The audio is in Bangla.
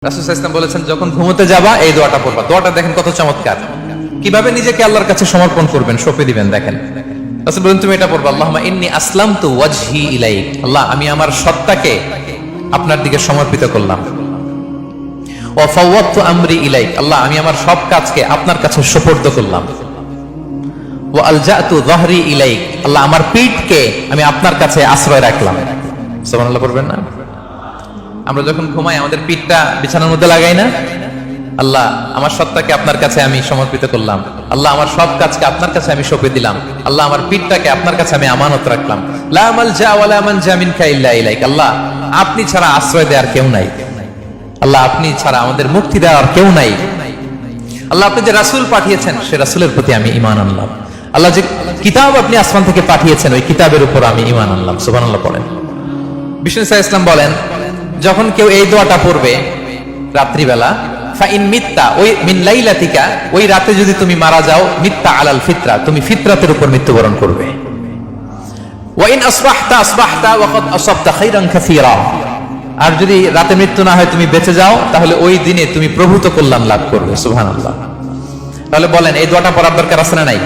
রাসূল সাল্লাল্লাহু আলাইহি ওয়াসাল্লাম বলেছেন, যখন ঘুমোতে যাবা এই দোয়াটা পড়বা। দোয়াটা দেখেন কত চমৎকার, কিভাবে নিজেকে আল্লাহর কাছে সমর্পণ করবেন, সঁপে দিবেন। দেখেন রাসূল বলেন, তুমি এটা পড়বা, আল্লাহুম্মা ইন্নী আসলামতু ওয়াজহি ইলাইক, আল্লাহ আমি আমার সত্তাকে আপনার দিকে সমর্পিত করলাম। ওয়া ফাওয়াদতু আমরি ইলাইক, আল্লাহ আমি আমার সব কাজকে আপনার কাছে সুপর্দ করলাম। ওয়া আলজাতু যাহরি ইলাইক, আল্লাহ আমার পিঠকে আমি আপনার কাছে আশ্রয় রাখলাম। সুবহানাল্লাহ পড়বেন না? আমরা যখন ঘুমাই আমাদের পিঠটা বিছানার মধ্যে লাগাই না? আল্লাহ আমার সত্তাকে আপনার কাছে আমি সমর্পিত করলাম, আল্লাহ আমার সব কাজকে আপনার কাছে আমি সঁপে দিলাম, আল্লাহ আমার পিঠটাকে আপনার কাছে আমি আমানত রাখলাম। লা মালজা ওয়ালা মানজা মিনকা ইল্লা ইলাইক, আল্লাহ আপনি ছাড়া আশ্রয় দেওয়ার কেউ নাই, আল্লাহ আপনি ছাড়া আমাদের মুক্তি দেওয়ার কেউ নাই। আল্লাহ আপনি যে রাসূল পাঠিয়েছেন সে রাসূলের প্রতি আমি ঈমান আনলাম। আল্লাহ যে কিতাব আপনি আসমান থেকে পাঠিয়েছেন ওই কিতাবের উপর আমি ঈমান আনলাম। সুবহানাল্লাহ পড়েন। বিষ্ণু সাল্লাল্লাহু আলাইহি ওয়াসাল্লাম বলেন, যখন কেউ এই দোয়াটা পড়বে রাত্রিবেলা, ফাইন মিত্তা, ওই মিন লাইলাতিকা, ওই রাতে যদি তুমি মারা যাও, মিত্তা আলাল ফিতরা, তুমি ফিতরাতের উপর মৃত্যুবরণ করবে। ওয়া ইন আসবাহতা আসবাহতা ওয়া ক্বাদ আসাবতা খাইরান কাসীরা, আর যদি রাতে মৃত্যু না হয় তুমি বেঁচে যাও, তাহলে ওই দিনে তুমি প্রভূত কল্যাণ লাভ করবে। সুবহানাল্লাহ। তাহলে বলেন এই দোয়াটা পড়ার দরকার আছে না নাই?